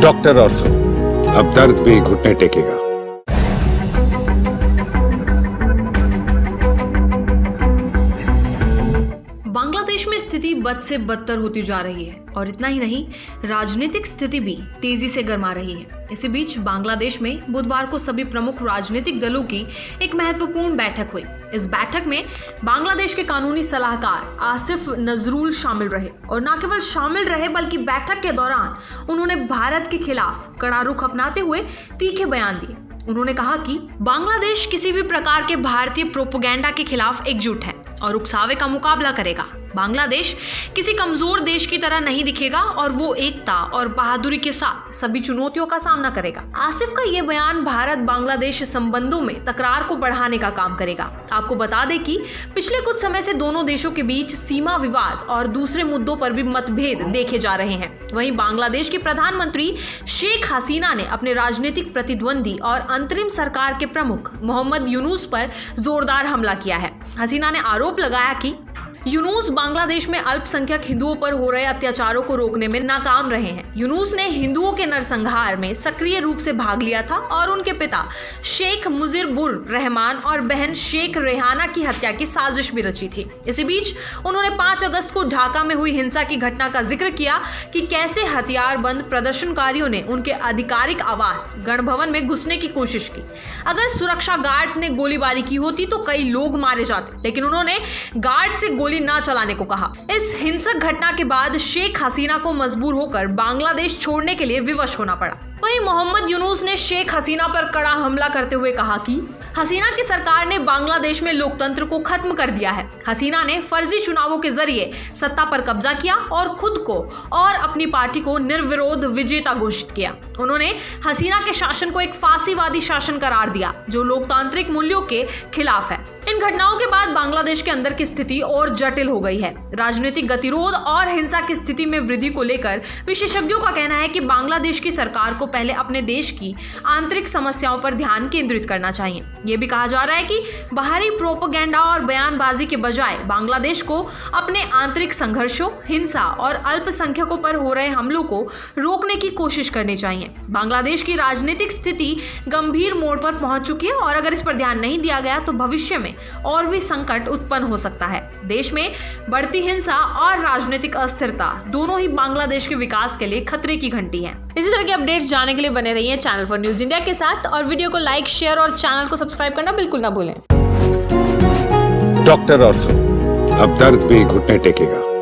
Doctor ortho, अब दर्द भी घुटने टेकेगा। बांग्लादेश में स्थिति बद से बदतर होती जा रही है और इतना ही नहीं, राजनीतिक स्थिति भी तेजी से गर्मा रही है। इसी बीच बांग्लादेश में बुधवार को सभी प्रमुख राजनीतिक दलों की एक महत्वपूर्ण बैठक हुई। इस बैठक में बांग्लादेश के कानूनी सलाहकार आसिफ नजरुल शामिल रहे और न केवल शामिल रहे बल्कि बैठक के दौरान उन्होंने भारत के खिलाफ कड़ा रुख अपनाते हुए तीखे बयान दिए। उन्होंने कहा कि बांग्लादेश किसी भी प्रकार के भारतीय प्रोपेगेंडा के खिलाफ एकजुट है और उकसावे का मुकाबला करेगा। बांग्लादेश किसी कमजोर देश की तरह नहीं दिखेगा और वो एकता और बहादुरी के साथ सभी चुनौतियों का सामना करेगा। आसिफ का ये बयान भारत बांग्लादेश संबंधों में तकरार को बढ़ाने का काम करेगा। आपको बता दें कि पिछले कुछ समय से दोनों देशों के बीच सीमा विवाद और दूसरे मुद्दों पर भी मतभेद देखे जा रहे हैं। वहीं बांग्लादेश की प्रधानमंत्री शेख हसीना ने अपने राजनीतिक प्रतिद्वंदी और अंतरिम सरकार के प्रमुख मोहम्मद यूनुस पर जोरदार हमला किया है। हसीना ने आरोप लगाया कि यूनुस बांग्लादेश में अल्पसंख्यक हिंदुओं पर हो रहे अत्याचारों को रोकने में नाकाम रहे हैं। यूनुस ने हिंदुओं के नरसंहार में सक्रिय रूप से भाग लिया था और उनके पिता शेख मुजीबुर रहमान और बहन शेख रेहाना की हत्या की साजिश भी रची थी। इसी बीच उन्होंने 5 अगस्त को ढाका में हुई हिंसा की घटना का जिक्र किया कि कैसे हथियारबंद प्रदर्शनकारियों ने उनके आधिकारिक आवास गणभवन में घुसने की कोशिश की। अगर सुरक्षा गार्ड्स ने गोलीबारी की होती तो कई लोग मारे जाते, लेकिन उन्होंने गार्ड से गोली ना चलाने को कहा। इस हिंसक घटना के बाद शेख हसीना को मजबूर होकर बांग्लादेश छोड़ने के लिए विवश होना पड़ा। वहीं मोहम्मद यूनुस ने शेख हसीना पर कड़ा हमला करते हुए कहा कि हसीना की सरकार ने बांग्लादेश में लोकतंत्र को खत्म कर दिया है। हसीना ने फर्जी चुनावों के जरिए सत्ता पर कब्जा किया और खुद को और अपनी पार्टी को निर्विरोध विजेता घोषित किया। उन्होंने हसीना के शासन को एक फांसीवादी शासन करार दिया जो लोकतांत्रिक मूल्यों के खिलाफ है। इन घटनाओं के बाद बांग्लादेश के अंदर की स्थिति और जटिल हो गई है। राजनीतिक गतिरोध और हिंसा की स्थिति में वृद्धि को लेकर विशेषज्ञों का कहना है कि बांग्लादेश की सरकार को पहले अपने देश की आंतरिक समस्याओं पर ध्यान केंद्रित करना चाहिए। यह भी कहा जा रहा है कि बाहरी प्रोपेगेंडा और बयानबाजी के बजाय बांग्लादेश को अपने आंतरिक संघर्षों, हिंसा और अल्पसंख्यकों पर हो रहे हमलों को रोकने की कोशिश करनी चाहिए। बांग्लादेश की राजनीतिक स्थिति गंभीर मोड़ पर पहुंच चुकी है और अगर इस पर ध्यान नहीं दिया गया तो भविष्य में और भी संकट उत्पन्न हो सकता है। देश में बढ़ती हिंसा और राजनीतिक अस्थिरता दोनों ही बांग्लादेश के विकास के लिए खतरे की घंटी है। इसी तरह के अपडेट्स जानने के लिए बने रहिए चैनल फॉर न्यूज इंडिया के साथ और वीडियो को लाइक, शेयर और चैनल को सब्सक्राइब करना बिल्कुल ना भूलें। डॉक्टर ऑर्थो, अब दर्द भी घुटने टेकेगा।